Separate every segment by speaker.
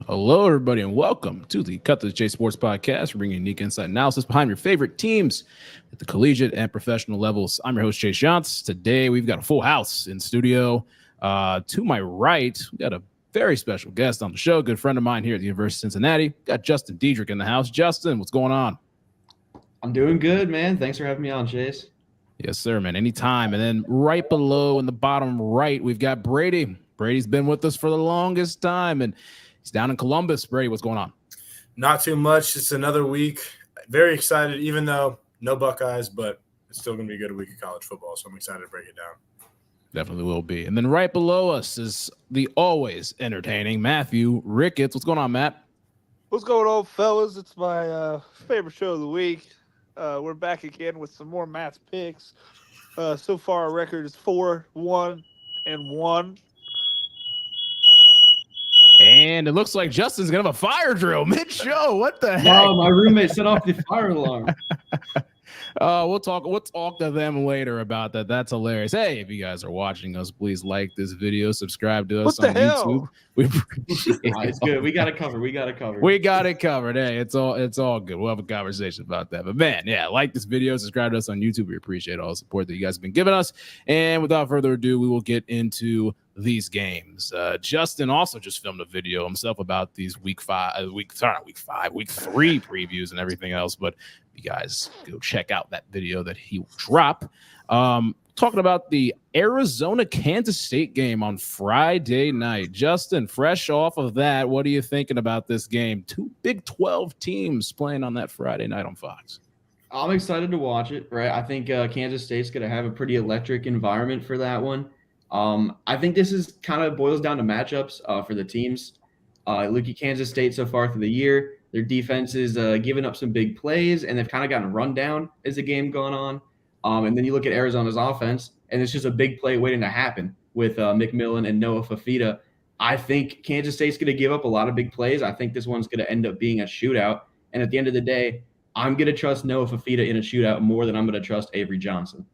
Speaker 1: Hello, everybody, and welcome to the Cut to the Chase Sports Podcast. We're bringing unique insight analysis behind your favorite teams at the collegiate and professional levels. I'm your host, Chase Shantz. Today, we've got a full house in studio. To my right, we got a very special guest on the show, a good friend of mine here at the University of Cincinnati. We've got Justin Dedrick in the house. Justin, what's going on?
Speaker 2: I'm doing good, man. Thanks for having me on, Chase.
Speaker 1: Yes, sir, man. Anytime. And then right below in the bottom right, we've got Brady. Brady's been with us for the longest time, and he's down in Columbus. Brady, what's going on?
Speaker 3: Not too much. It's another week. Very excited, even though no Buckeyes, but it's still going to be a good week of college football, so I'm excited to break it down.
Speaker 1: Definitely will be. And then right below us is the always entertaining Matthew Ricketts. What's going on, Matt?
Speaker 4: What's going on, fellas? It's my favorite show of the week. We're back again with some more Matt's picks. So far, our record is 4-1-1.
Speaker 1: And it looks like Justin's going to have a fire drill mid-show. What the heck?
Speaker 2: Wow, my roommate set off the fire alarm.
Speaker 1: We'll talk to them later about that. That's hilarious. Hey, if you guys are watching us, please like this video, subscribe to us on YouTube. We appreciate it.
Speaker 2: It's good. We got it covered.
Speaker 1: We got it covered. Hey, it's all good. We'll have a conversation about that. But man, yeah, like this video, subscribe to us on YouTube. We appreciate all the support that you guys have been giving us. And without further ado, we will get into these games. Justin also just filmed a video himself about these week 3 previews and everything else. But you guys go check out that video that he will drop. Talking about the Arizona-Kansas State game on Friday night. Justin, fresh off of that, what are you thinking about this game? Two Big 12 teams playing on that Friday night on Fox.
Speaker 2: I'm excited to watch it, right? I think Kansas State's going to have a pretty electric environment for that one. I think this is kind of boils down to matchups for the teams. Look at Kansas State so far through the year. Their defense is giving up some big plays, and they've kind of gotten run down as the game going on. And then you look at Arizona's offense, and it's just a big play waiting to happen with McMillan and Noah Fafita. I think Kansas State's going to give up a lot of big plays. I think this one's going to end up being a shootout. And at the end of the day, I'm going to trust Noah Fafita in a shootout more than I'm going to trust Avery Johnson.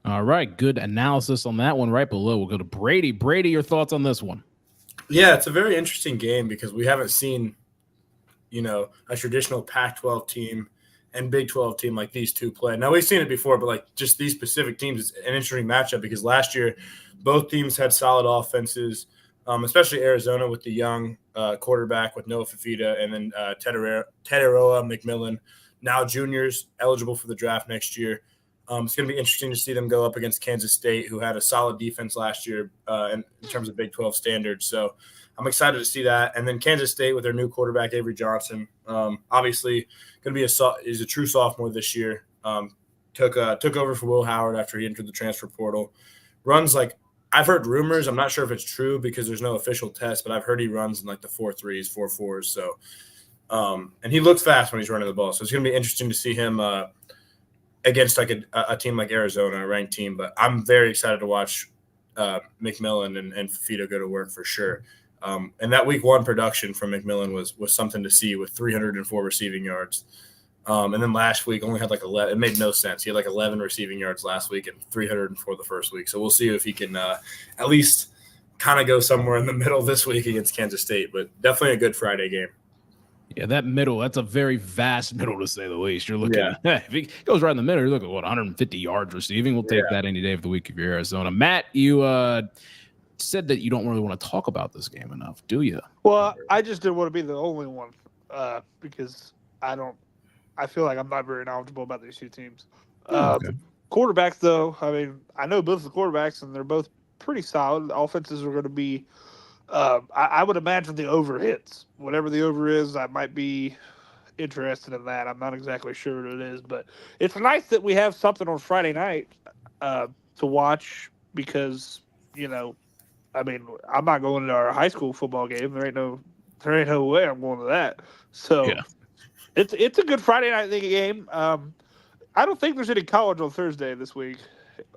Speaker 1: All right, good analysis on that one. Right below, we'll go to Brady. Brady, your thoughts on this one?
Speaker 3: Yeah, it's a very interesting game because we haven't seen, a traditional Pac-12 team and Big 12 team like these two play. Now, we've seen it before, but like just these specific teams, it's an interesting matchup because last year both teams had solid offenses, especially Arizona with the young quarterback with Noah Fafita and then Tederaroa, McMillan, now juniors eligible for the draft next year. It's going to be interesting to see them go up against Kansas State, who had a solid defense last year in terms of Big 12 standards. So I'm excited to see that. And then Kansas State with their new quarterback, Avery Johnson, obviously going to be is a true sophomore this year. Took over for Will Howard after he entered the transfer portal. Runs like I've heard rumors. I'm not sure if it's true because there's no official test, but I've heard he runs in like the 4.3s, 4.4s. So and he looks fast when he's running the ball. So it's going to be interesting to see him against like a team like Arizona, a ranked team. But I'm very excited to watch McMillan and Fafita go to work for sure. And that week 1 production from McMillan was something to see with 304 receiving yards. And then last week only had like 11. It made no sense. He had like 11 receiving yards last week and 304 the first week. So we'll see if he can at least kind of go somewhere in the middle this week against Kansas State. But definitely a good Friday game.
Speaker 1: Yeah, that middle, that's a very vast middle to say the least. You're looking at, if he goes right in the middle, you're looking at 150 yards receiving. We'll take that any day of the week if you're Arizona. Matt, you said that you don't really want to talk about this game enough, do you?
Speaker 4: Well, I just didn't want to be the only one because I feel like I'm not very knowledgeable about these two teams.
Speaker 1: Okay.
Speaker 4: Quarterbacks, though, I mean, I know both the quarterbacks, and they're both pretty solid. The offenses are going to be I would imagine the over hits. Whatever the over is, I might be interested in that. I'm not exactly sure what it is, but it's nice that we have something on Friday night to watch because, I mean, I'm not going to our high school football game. There ain't no way I'm going to that. So it's a good Friday night game. I don't think there's any college on Thursday this week.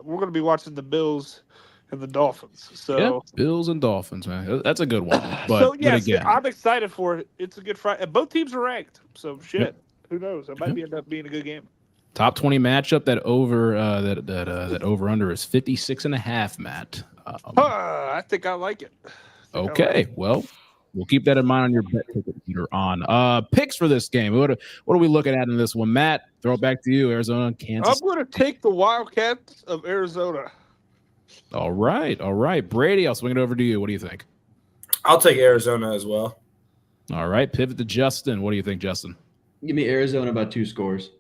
Speaker 4: We're going to be watching the Bills and the Dolphins. So
Speaker 1: Bills and Dolphins, man. That's a good one. But,
Speaker 4: so yes,
Speaker 1: but again,
Speaker 4: I'm excited for it. It's a good Friday. Both teams are ranked. So who knows? It might end up being a good game.
Speaker 1: Top 20 matchup. That over that over under is 56.5, Matt.
Speaker 4: I think I like it.
Speaker 1: Okay, well, we'll keep that in mind on your bet ticket later on. Picks for this game. What are we looking at in this one? Matt, throw it back to you. Arizona, Kansas.
Speaker 4: I'm going to take the Wildcats of Arizona.
Speaker 1: All right. Brady, I'll swing it over to you. What do you think?
Speaker 3: I'll take Arizona as well.
Speaker 1: All right. Pivot to Justin. What do you think, Justin?
Speaker 2: Give me Arizona by 2 scores.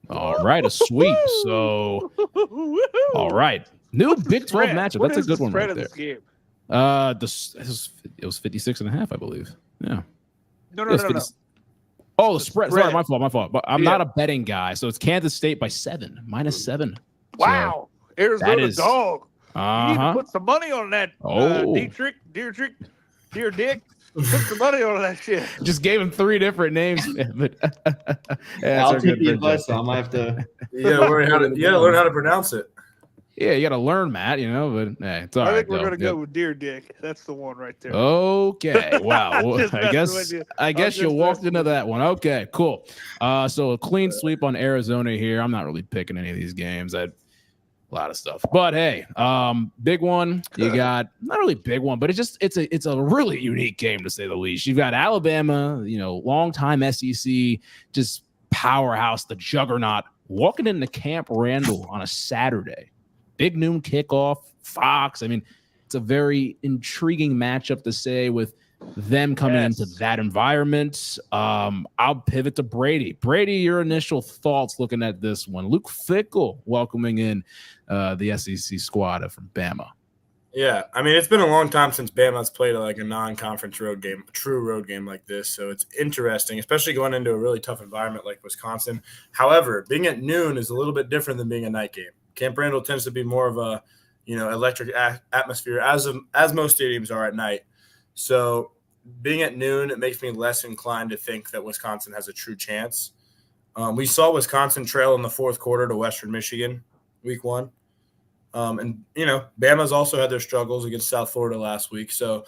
Speaker 1: All right. A sweep. So, all right. New Big 12 matchup. That's a good one right there.
Speaker 4: Game?
Speaker 1: It was 56.5, I believe. Yeah.
Speaker 4: No.
Speaker 1: Oh, the spread. Sorry, my fault. But I'm
Speaker 4: Yeah.
Speaker 1: not a betting guy, so it's Kansas State by 7, -7.
Speaker 4: Wow. Arizona
Speaker 1: is-
Speaker 4: dog. You need to
Speaker 1: Uh-huh.
Speaker 4: put some money on that.
Speaker 1: Oh.
Speaker 4: Dear Dick. Put some money on that shit.
Speaker 1: Just gave him 3 different names. But
Speaker 2: I'll take the advice. So I might have to.
Speaker 3: You gotta learn how to pronounce it.
Speaker 1: Yeah, you got to learn, Matt. But hey, it's all right.
Speaker 4: I think we're
Speaker 1: though.
Speaker 4: gonna go with Dear Dick. That's the one right there.
Speaker 1: Okay. Wow. Well,
Speaker 4: Just
Speaker 1: I
Speaker 4: messing
Speaker 1: guess
Speaker 4: with you.
Speaker 1: I guess you
Speaker 4: just
Speaker 1: walked
Speaker 4: messing
Speaker 1: into
Speaker 4: with
Speaker 1: that one. Okay, cool. So a clean sweep on Arizona here. I'm not really picking any of these games. A lot of stuff. But hey, big one. You got not really big one, but it's a really unique game to say the least. You've got Alabama, longtime SEC, just powerhouse, the juggernaut, walking into Camp Randall on a Saturday. Big noon kickoff, Fox. I mean, it's a very intriguing matchup to say with them coming into that environment. I'll pivot to Brady. Brady, your initial thoughts looking at this one. Luke Fickell welcoming in the SEC squad from Bama.
Speaker 3: Yeah, I mean, it's been a long time since Bama's played like a non-conference road game, a true road game like this. So it's interesting, especially going into a really tough environment like Wisconsin. However, being at noon is a little bit different than being a night game. Camp Randall tends to be more of a, electric atmosphere as most stadiums are at night. So being at noon, it makes me less inclined to think that Wisconsin has a true chance. We saw Wisconsin trail in the fourth quarter to Western Michigan week 1. Bama's also had their struggles against South Florida last week. So,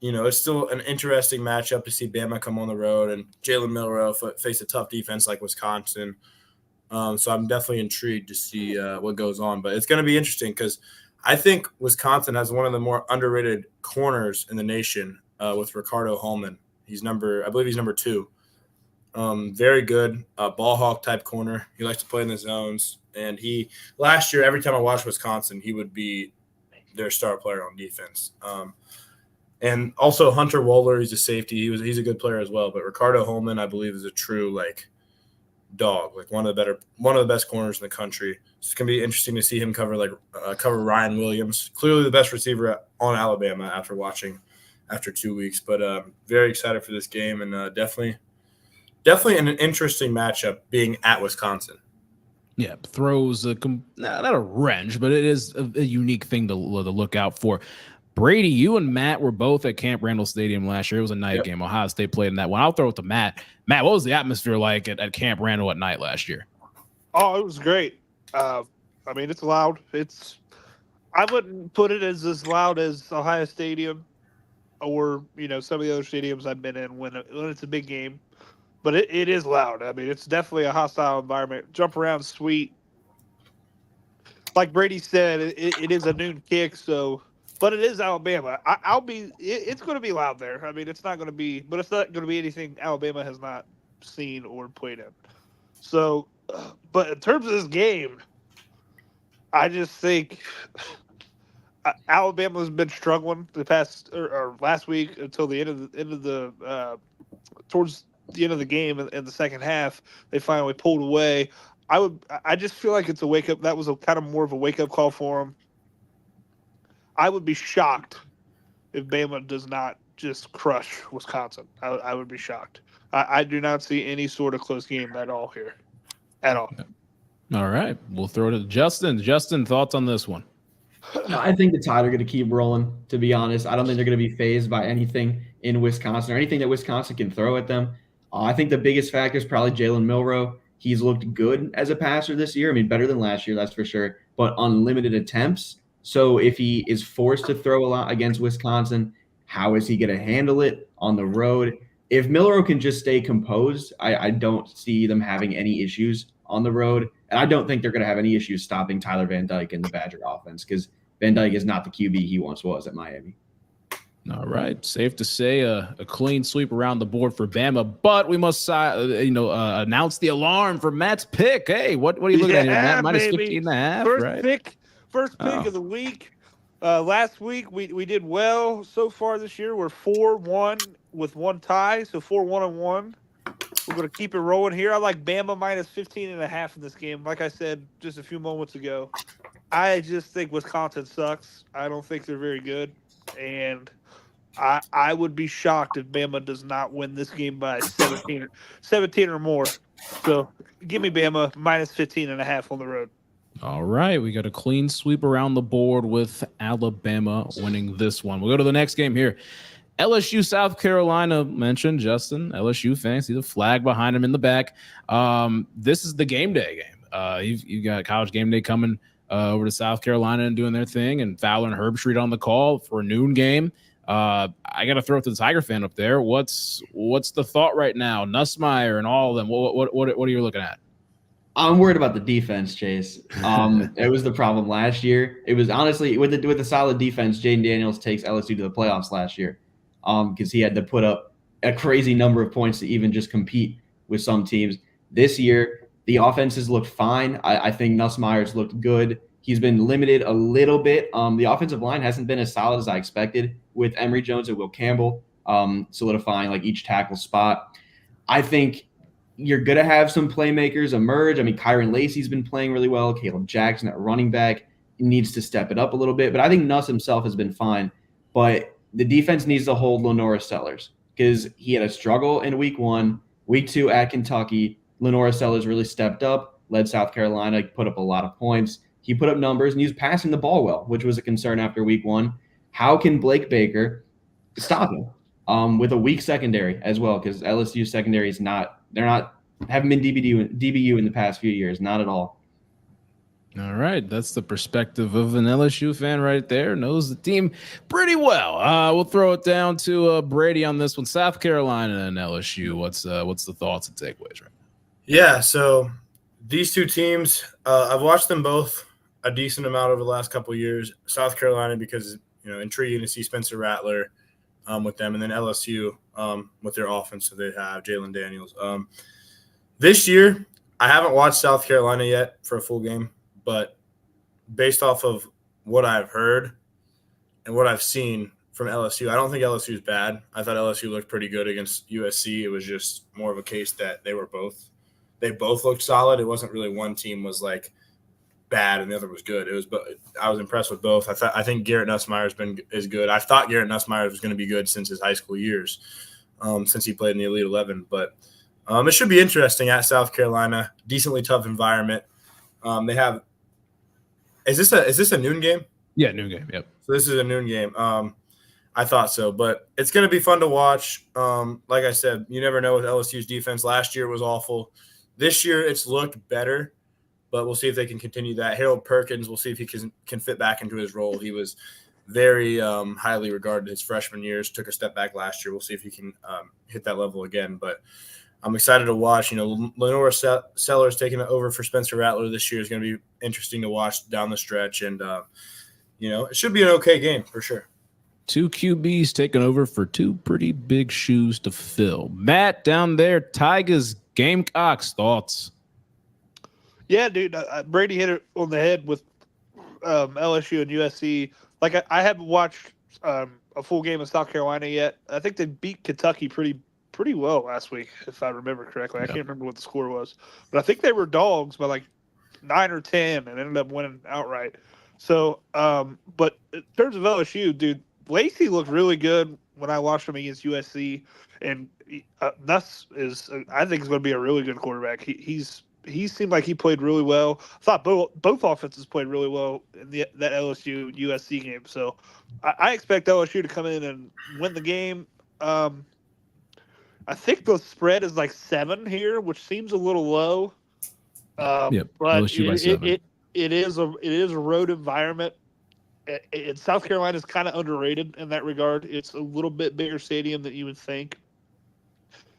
Speaker 3: it's still an interesting matchup to see Bama come on the road and Jalen Milroe face a tough defense like Wisconsin. So I'm definitely intrigued to see what goes on. But it's going to be interesting because I think Wisconsin has one of the more underrated corners in the nation with Ricardo Holman. I believe he's number 2. Very good ball hawk type corner. He likes to play in the zones. And last year, every time I watched Wisconsin, he would be their star player on defense. And also Hunter Wohler, he's a safety. He's a good player as well. But Ricardo Holman, I believe, is a true dog, one of the best corners in the country. It's gonna be interesting to see him cover Ryan Williams, clearly the best receiver on Alabama after 2 weeks. But very excited for this game and definitely an interesting matchup being at Wisconsin.
Speaker 1: Yeah, throws not a wrench, but it is a unique thing to look out for. Brady, you and Matt were both at Camp Randall Stadium last year. It was a night game. Ohio State played in that one. I'll throw it to Matt. Matt, what was the atmosphere like at Camp Randall at night last year?
Speaker 4: Oh, it was great. I mean, it's loud. I wouldn't put it as loud as Ohio Stadium or, some of the other stadiums I've been in when it's a big game. But it is loud. I mean, it's definitely a hostile environment. Jump around sweet. Like Brady said, it is a noon kick, but it is Alabama. It's going to be loud there. I mean, it's not going to be anything Alabama has not seen or played in. So, but in terms of this game, I just think Alabama's been struggling the past or last week until the end of the towards the end of the game in the second half. They finally pulled away. I just feel like it's a wake up. That was a kind of more of a wake up call for them. I would be shocked if Bama does not just crush Wisconsin. I would be shocked. I do not see any sort of close game at all here. At all.
Speaker 1: All right. We'll throw it to Justin. Justin, thoughts on this one?
Speaker 2: I think the Tide are going to keep rolling, to be honest. I don't think they're going to be fazed by anything in Wisconsin or anything that Wisconsin can throw at them. I think the biggest factor is probably Jalen Milroe. He's looked good as a passer this year. I mean, better than last year, that's for sure, but on limited attempts. So if he is forced to throw a lot against Wisconsin, how is he going to handle it on the road? If Milroe can just stay composed, I don't see them having any issues on the road. And I don't think they're going to have any issues stopping Tyler Van Dyke in the Badger offense because Van Dyke is not the QB he once was at Miami.
Speaker 1: All right, safe to say a clean sweep around the board for Bama, but we must announce the alarm for Matt's pick. Hey, what are you looking at here, Matt? Minus
Speaker 4: baby.
Speaker 1: 15.5,
Speaker 4: First
Speaker 1: right?
Speaker 4: First pick of the week. Last week we did well so far this year. We're 4-1 with one tie, so 4-1-1. We're going to keep it rolling here. I like Bama minus 15.5 in this game. Like I said just a few moments ago, I just think Wisconsin sucks. I don't think they're very good, and I would be shocked if Bama does not win this game by 17 or more. So give me Bama minus 15.5 on the road.
Speaker 1: All right, we got a clean sweep around the board with Alabama winning this one. We'll go to the next game here. LSU, South Carolina, mentioned Justin. LSU fans see the flag behind him in the back. This is the game day game. You've got College Game Day coming over to South Carolina and doing their thing, and Fowler and Herbstreit on the call for a noon game. I got to throw it to the Tiger fan up there. What's the thought right now? Nussmeier and all of them. What are you looking at?
Speaker 2: I'm worried about the defense, Chase. It was the problem last year. It was honestly with the solid defense. Jaden Daniels takes LSU to the playoffs last year, because he had to put up a crazy number of points to even just compete with some teams. This year, the offenses looked fine. I think Nussmeier's looked good. He's been limited a little bit. The offensive line hasn't been as solid as I expected with Emory Jones and Will Campbell solidifying like each tackle spot. I think you're going to have some playmakers emerge. I mean, Kyron Lacey's been playing really well. Caleb Jackson at running back needs to step it up a little bit. But I think Nuss himself has been fine. But the defense needs to hold Lenora Sellers because he had a struggle in week 1. Week 2 at Kentucky, Lenora Sellers really stepped up, led South Carolina, put up a lot of points. He put up numbers, and he was passing the ball well, which was a concern after week 1. How can Blake Baker stop him with a weak secondary as well? Because LSU secondary is haven't been DBU in the past few years, not at all.
Speaker 1: All right, that's the perspective of an LSU fan right there. Knows the team pretty well. We'll throw it down to Brady on this one. South Carolina and LSU. What's the thoughts and takeaways right now?
Speaker 3: Yeah, so these two teams, I've watched them both a decent amount over the last couple of years. South Carolina because intriguing to see Spencer Rattler with them, and then LSU with their offense. So they have Jalen Daniels. This year, I haven't watched South Carolina yet for a full game. But based off of what I've heard and what I've seen from LSU, I don't think LSU is bad. I thought LSU looked pretty good against USC. It was just more of a case that they both looked solid. It wasn't really one team was like bad and the other was good. I was impressed with both. I think Garrett Nussmeier is good. I thought Garrett Nussmeier was going to be good since his high school years, since he played in the Elite 11. But it should be interesting at South Carolina. Decently tough environment. They have. Is this a noon game?
Speaker 1: Yeah, noon game. Yep.
Speaker 3: So this is a noon game. I thought so, but it's going to be fun to watch. Like I said, you never know with LSU's defense. Last year was awful. This year it's looked better, but we'll see if they can continue that. Harold Perkins, we'll see if he can fit back into his role. He was very highly regarded his freshman years. Took a step back last year. We'll see if he can hit that level again. But I'm excited to watch. Lenora Sellers taking it over for Spencer Rattler this year is going to be interesting to watch down the stretch. And, it should be an okay game for sure.
Speaker 1: Two QBs taking over for two pretty big shoes to fill. Matt, down there, Tigers, Gamecocks, thoughts?
Speaker 4: Yeah, dude, Brady hit it on the head with LSU and USC. Like, I haven't watched a full game of South Carolina yet. I think they beat Kentucky pretty well last week, if I remember correctly. I can't remember what the score was, but I think they were dogs by like 9 or 10 and ended up winning outright. So, but in terms of LSU, dude, Lacey looked really good when I watched him against USC, and Nuss I think is going to be a really good quarterback. He seemed like he played really well. I thought both offenses played really well in that LSU USC game. So I expect LSU to come in and win the game. I think the spread is like 7 here, which seems a little low. But
Speaker 1: LSU by 7.
Speaker 4: It is a road environment. South Carolina is kind of underrated in that regard. It's a little bit bigger stadium than you would think,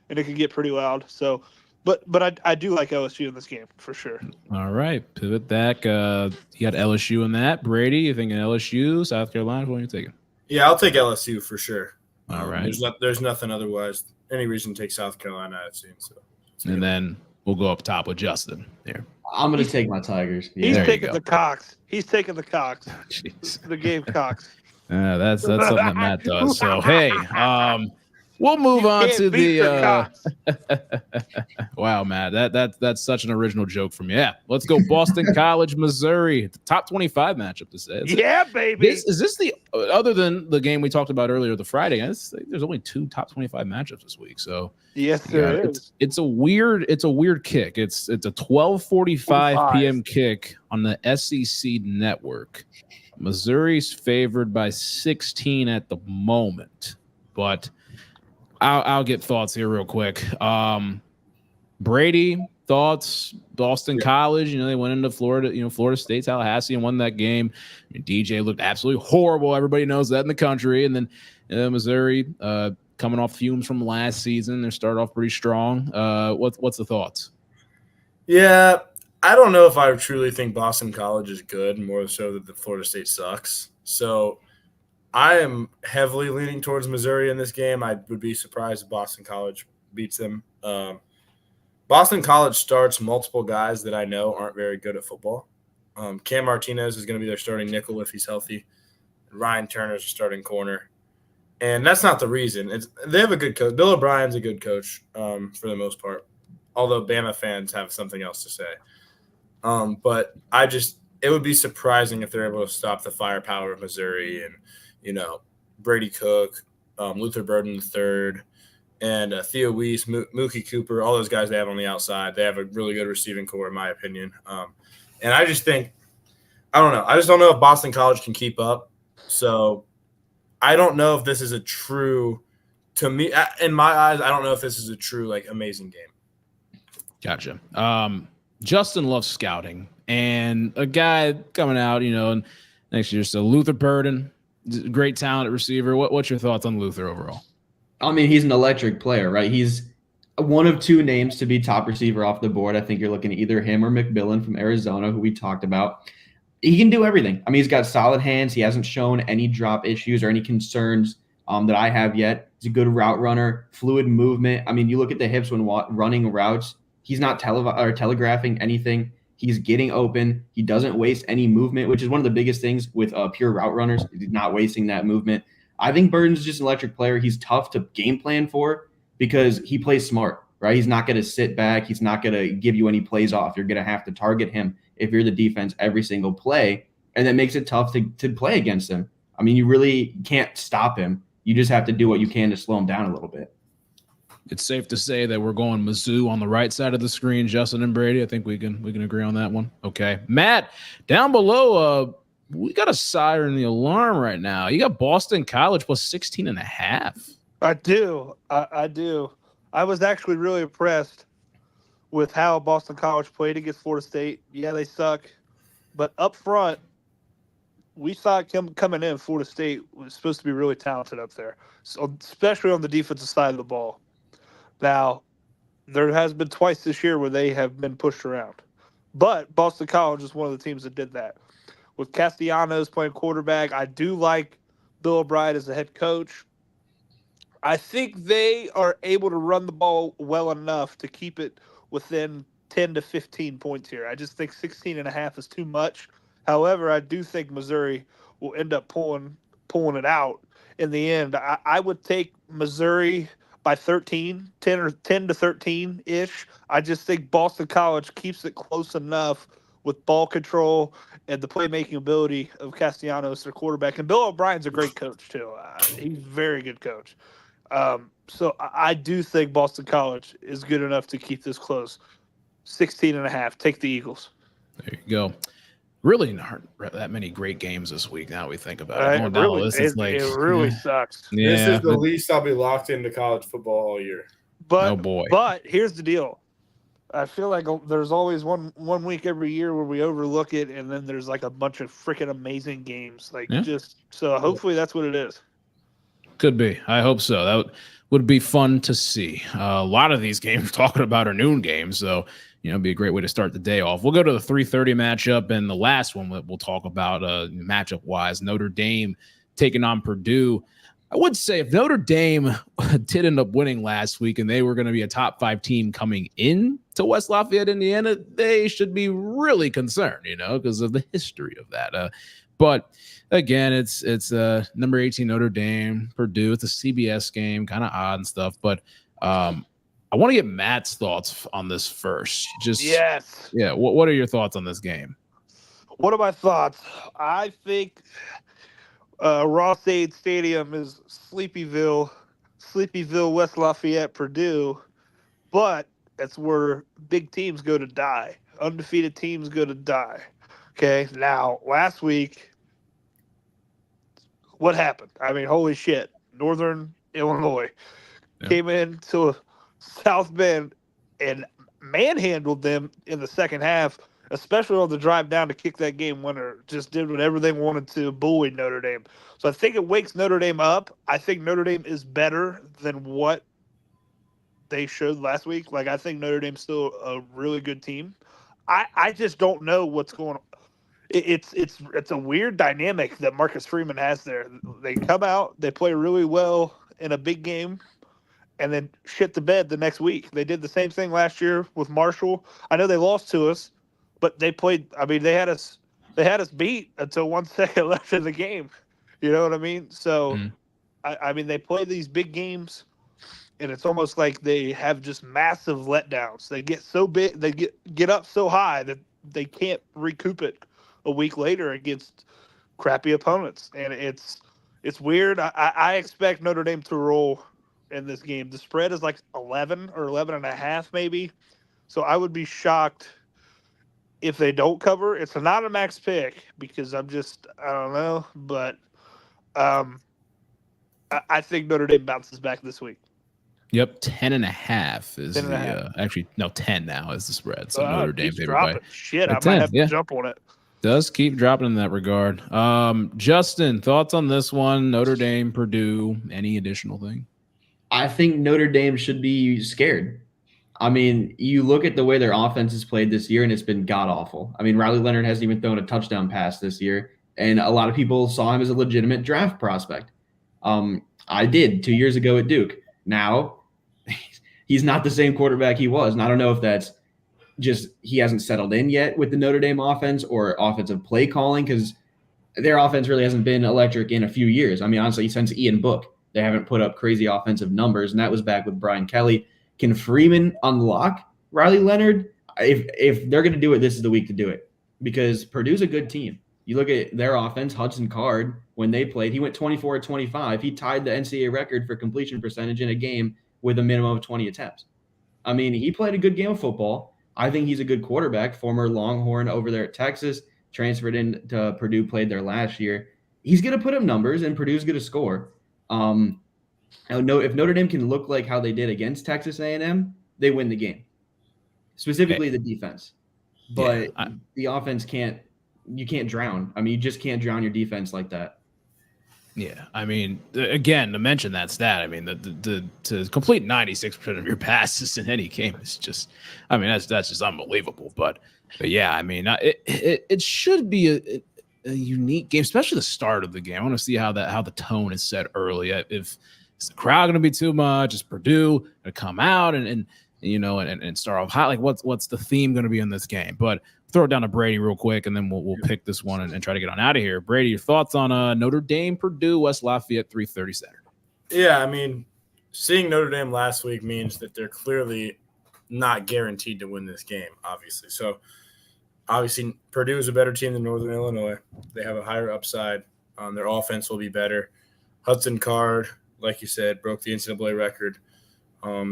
Speaker 4: and it can get pretty loud. So, but I do like LSU in this game for sure.
Speaker 1: All right, pivot back. You got LSU in that. Brady, you thinking LSU, South Carolina? What are you taking?
Speaker 3: Yeah, I'll take LSU for sure.
Speaker 1: All right.
Speaker 3: There's nothing otherwise. Any reason to take South Carolina, I've seen. So,
Speaker 1: and then we'll go up top with Justin here.
Speaker 2: I'm going to take my Tigers.
Speaker 4: He's
Speaker 1: There you
Speaker 4: taking
Speaker 1: go.
Speaker 4: the Cox. He's taking the Cox.
Speaker 1: Jeez.
Speaker 4: The Gamecocks.
Speaker 1: That's something that Matt does. So hey, we'll move on
Speaker 4: Can't
Speaker 1: to
Speaker 4: beat
Speaker 1: the
Speaker 4: Cox.
Speaker 1: wow, Matt. That's such an original joke from you. Yeah, let's go Boston College, Missouri. The top 25 matchup to say.
Speaker 4: Yeah, baby.
Speaker 1: Is this the other than the game we talked about earlier, the Friday? There's only 2 top 25 matchups this week. So
Speaker 4: yes, there is.
Speaker 1: it's a weird kick. It's a 12:45 p.m. kick on the SEC network. Missouri's favored by 16 at the moment, but I'll get thoughts here real quick. Brady, thoughts? Boston College, they went into Florida, Florida State, Tallahassee, and won that game. DJ looked absolutely horrible. Everybody knows that in the country. And then Missouri, coming off fumes from last season, they started off pretty strong. What's the thoughts?
Speaker 3: Yeah, I don't know if I truly think Boston College is good, more so that the Florida State sucks. So I am heavily leaning towards Missouri in this game. I would be surprised if Boston College beats them. Boston College starts multiple guys that I know aren't very good at football. Cam Martinez is going to be their starting nickel if he's healthy. Ryan Turner's a starting corner. And that's not the reason. They have a good coach. Bill O'Brien's a good coach for the most part, although Bama fans have something else to say. But it would be surprising if they're able to stop the firepower of Missouri and, Brady Cook, Luther Burden III, and Theo Weiss, Mookie Cooper, all those guys they have on the outside. They have a really good receiving core, in my opinion. And I just think – I don't know. I just don't know if Boston College can keep up. So I don't know if this is a true – to me, in my eyes, I don't know if this is a true, amazing game.
Speaker 1: Gotcha. Justin loves scouting, and a guy coming out, and next year, so Luther Burden, great talent at receiver. What's your thoughts on Luther overall?
Speaker 2: I mean, he's an electric player, right? He's one of 2 names to be top receiver off the board. I think you're looking at either him or McMillan from Arizona, who we talked about. He can do everything. I mean, he's got solid hands. He hasn't shown any drop issues or any concerns that I have yet. He's a good route runner, fluid movement. I mean, you look at the hips when running routes. He's not telegraphing anything. He's getting open. He doesn't waste any movement, which is one of the biggest things with pure route runners. He's not wasting that movement. I think Burden's just an electric player. He's tough to game plan for because he plays smart, right? He's not going to sit back. He's not going to give you any plays off. You're going to have to target him if you're the defense every single play, and that makes it tough to play against him. I mean, you really can't stop him. You just have to do what you can to slow him down a little bit.
Speaker 1: It's safe to say that we're going Mizzou on the right side of the screen, Justin and Brady. I think we can agree on that one. Okay. Matt, down below, we got a siren the alarm right now. You got Boston College plus 16.5.
Speaker 4: I do. I do. I was actually really impressed with how Boston College played against Florida State. Yeah, they suck. But up front, we saw coming in, Florida State was supposed to be really talented up there, so especially on the defensive side of the ball. Now, there has been twice this year where they have been pushed around. But Boston College is one of the teams that did that. With Castellanos playing quarterback, I do like Bill O'Brien as the head coach. I think they are able to run the ball well enough to keep it within 10 to 15 points here. I just think 16.5 is too much. However, I do think Missouri will end up pulling it out in the end. I would take Missouri by 10 to 13-ish. I just think Boston College keeps it close enough with ball control and the playmaking ability of Castellanos, their quarterback. And Bill O'Brien's a great coach, too. He's a very good coach. So I do think Boston College is good enough to keep this close. 16.5. Take the Eagles.
Speaker 1: There you go. Really not that many great games this week. Now we think about it.
Speaker 4: It really sucks.
Speaker 1: Yeah,
Speaker 3: this is the least I'll be locked into college football all year.
Speaker 4: But,
Speaker 1: oh boy!
Speaker 4: But here's the deal. I feel like there's always one week every year where we overlook it, and then there's like a bunch of freaking amazing games. So hopefully that's what it is. Could
Speaker 1: be. I hope so. That would be fun to see. A lot of these games we're talking about are noon games, so it'd be a great way to start the day off. We'll go to the 3:30 matchup, and the last one that we'll talk about matchup-wise, Notre Dame taking on Purdue. I would say if Notre Dame did end up winning last week and they were going to be a top 5 team coming in to West Lafayette, Indiana, they should be really concerned, because of the history of that. But again, it's number 18 Notre Dame, Purdue. It's a CBS game, kind of odd and stuff. But I want to get Matt's thoughts on this first.
Speaker 4: Yes.
Speaker 1: Yeah. What are your thoughts on this game?
Speaker 4: What are my thoughts? I think Ross-Ade Stadium is Sleepyville, West Lafayette, Purdue, but that's where big teams go to die. Undefeated teams go to die. Okay, now last week, what happened? I mean, holy shit! Northern Illinois came into South Bend and manhandled them in the second half, especially on the drive down to kick that game winner. Just did whatever they wanted to, bully Notre Dame. So I think it wakes Notre Dame up. I think Notre Dame is better than what they showed last week. Like, I think Notre Dame's still a really good team. I just don't know what's going on. It's a weird dynamic that Marcus Freeman has there. They come out, they play really well in a big game, and then shit the bed the next week. They did the same thing last year with Marshall. I know they lost to us, but they played. I mean, they had us beat until 1 second left in the game. You know what I mean? So, I mean, they play these big games, and it's almost like they have just massive letdowns. They get so big, they get up so high that they can't recoup it a week later against crappy opponents, and it's weird. I expect Notre Dame to roll in this game. The spread is like 11 or 11.5 maybe, so I would be shocked if they don't cover. It's not a max pick because I don't know, but I think Notre Dame bounces back this week.
Speaker 1: Yep, 10.5 is 10.5. Actually, no, 10 now is the spread. So Notre Dame favorite by
Speaker 4: shit. I might have to jump on it.
Speaker 1: Does keep dropping in that regard. Justin, thoughts on this one? Notre Dame, Purdue, any additional thing?
Speaker 2: I think Notre Dame should be scared. I mean, you look at the way their offense has played this year, and it's been god-awful. I mean, Riley Leonard hasn't even thrown a touchdown pass this year, and a lot of people saw him as a legitimate draft prospect. I did 2 years ago at Duke. Now, he's not the same quarterback he was, and I don't know if that's just he hasn't settled in yet with the Notre Dame offense or offensive play calling, because their offense really hasn't been electric in a few years. I mean, honestly, since Ian Book, they haven't put up crazy offensive numbers, and that was back with Brian Kelly. Can Freeman unlock Riley Leonard? If they're going to do it, this is the week to do it, because Purdue's a good team. You look at their offense, Hudson Card, when they played, he went 24-25. He tied the NCAA record for completion percentage in a game with a minimum of 20 attempts. I mean, he played a good game of football. I think he's a good quarterback, former Longhorn over there at Texas, transferred into Purdue, played there last year. He's going to put up numbers, and Purdue's going to score. If Notre Dame can look like how they did against Texas A&M, they win the game, specifically the defense. But the offense you can't drown. I mean, you just can't drown your defense like that.
Speaker 1: Yeah, I mean, again, to mention that stat, I mean, to complete 96% of your passes in any game is just, I mean, that's just unbelievable. But yeah, I mean, it should be a unique game, especially the start of the game. I want to see how the tone is set early. If is the crowd going to be too much? Is Purdue going to come out and start off hot? Like, what's the theme going to be in this game? But throw it down to Brady real quick, and then we'll pick this one and try to get on out of here. Brady, your thoughts on Notre Dame, Purdue, West Lafayette, 3:30 Saturday?
Speaker 3: Yeah, I mean, seeing Notre Dame last week means that they're clearly not guaranteed to win this game, obviously. So, obviously, Purdue is a better team than Northern Illinois. They have a higher upside. Their offense will be better. Hudson Card, like you said, broke the NCAA record.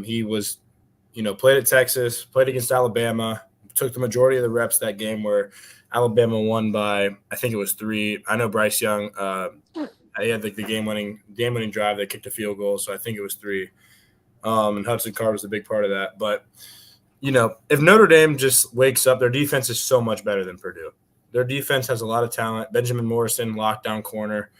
Speaker 3: He was, played at Texas, played against Alabama, took the majority of the reps that game where Alabama won by, I think it was 3. I know Bryce Young, he had the game-winning drive. They kicked a field goal, so I think it was 3. And Hudson Card was a big part of that. But, if Notre Dame just wakes up, their defense is so much better than Purdue. Their defense has a lot of talent. Benjamin Morrison, lockdown corner.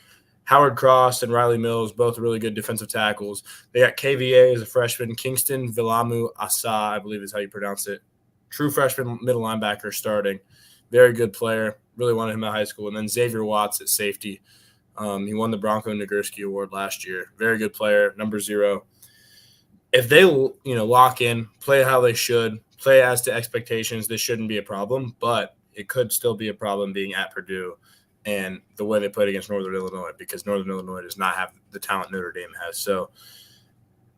Speaker 3: Howard Cross and Riley Mills, both really good defensive tackles. They got KVA as a freshman. Kingston Vilamu Asa, I believe is how you pronounce it. True freshman middle linebacker starting. Very good player. Really wanted him at high school. And then Xavier Watts at safety. He won the Bronco Nagurski Award last year. Very good player, number 0. If they, lock in, play how they should, play as to expectations, this shouldn't be a problem. But it could still be a problem being at Purdue and the way they played against Northern Illinois, because Northern Illinois does not have the talent Notre Dame has. So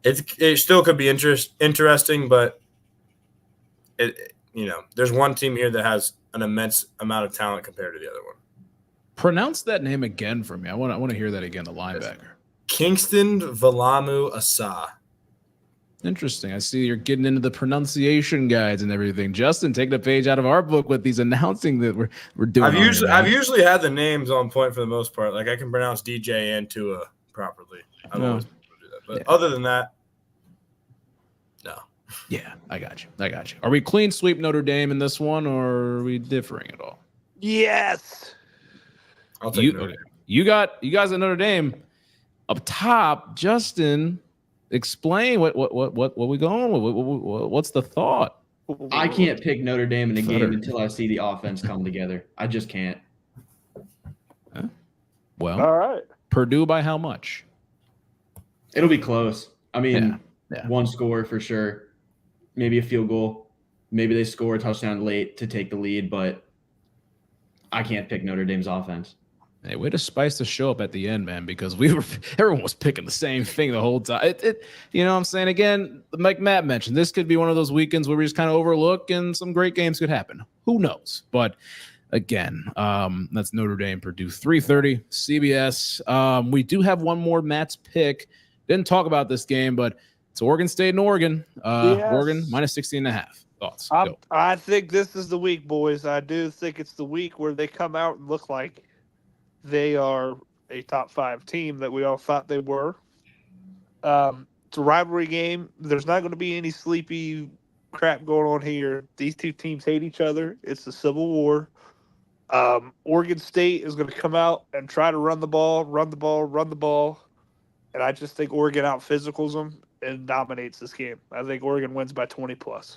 Speaker 3: it still could be interesting, but there's one team here that has an immense amount of talent compared to the other one.
Speaker 1: Pronounce that name again for me. I want to hear that again. The linebacker.
Speaker 3: Kingston Valamu Asa.
Speaker 1: Interesting. I see you're getting into the pronunciation guides and everything. Justin, take the page out of our book with these announcing that we're doing.
Speaker 3: I've usually had the names on point for the most part. Like I can pronounce DJ and Tua properly. I've always been able to do that. But other than that, no.
Speaker 1: Yeah, I got you. Are we clean sweep Notre Dame in this one, or are we differing at all?
Speaker 4: Yes.
Speaker 3: I'll take Notre Dame.
Speaker 1: You guys at Notre Dame up top. Justin, explain what we going? What's the thought?
Speaker 2: I can't pick Notre Dame in a game until I see the offense come together. I just can't.
Speaker 1: Huh? Well,
Speaker 4: all right.
Speaker 1: Purdue by how much?
Speaker 2: It'll be close. I mean,
Speaker 1: Yeah.
Speaker 2: One score for sure. Maybe a field goal. Maybe they score a touchdown late to take the lead, but I can't pick Notre Dame's offense.
Speaker 1: Hey, way to spice the show up at the end, man, because everyone was picking the same thing the whole time. You know what I'm saying? Again, like Matt mentioned, this could be one of those weekends where we just kind of overlook and some great games could happen. Who knows? But again, that's Notre Dame, Purdue, 3:30, CBS. We do have one more Matt's pick. Didn't talk about this game, but it's Oregon State and Oregon.
Speaker 4: Yes.
Speaker 1: Oregon minus 16.5. Thoughts?
Speaker 4: I think this is the week, boys. I do think it's the week where they come out and look like they are a top 5 team that we all thought they were. It's a rivalry game. There's not going to be any sleepy crap going on here. These two teams hate each other. It's a civil war. Oregon State is going to come out and try to run the ball. And I just think Oregon out-physicals them and dominates this game. I think Oregon wins by 20+.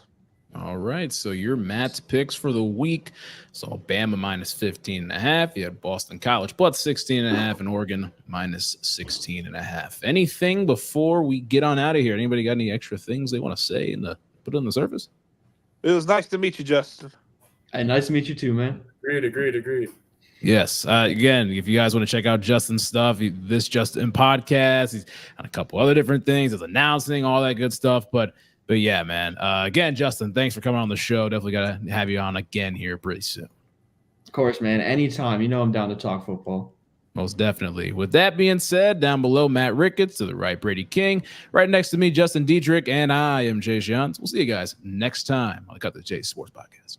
Speaker 1: All right, so your Matt's picks for the week. So Bama minus 15.5. You had Boston College plus 16.5 and Oregon minus 16.5. Anything before we get on out of here? Anybody got any extra things they want to say and put on the surface?
Speaker 4: It was nice to meet you, Justin.
Speaker 2: Hey, nice to meet you too, man.
Speaker 3: Agreed.
Speaker 1: Yes. Again, if you guys want to check out Justin's stuff, this Justin podcast, he's on a couple other different things, there's announcing, all that good stuff. But yeah, man. Again, Justin, thanks for coming on the show. Definitely got to have you on again here pretty soon.
Speaker 2: Of course, man. Anytime. You know I'm down to talk football.
Speaker 1: Most definitely. With that being said, down below, Matt Ricketts, to the right, Brady King. Right next to me, Justin Dedrick, and I am Jay Shantz. We'll see you guys next time on the Cut the Chase Sports Podcast.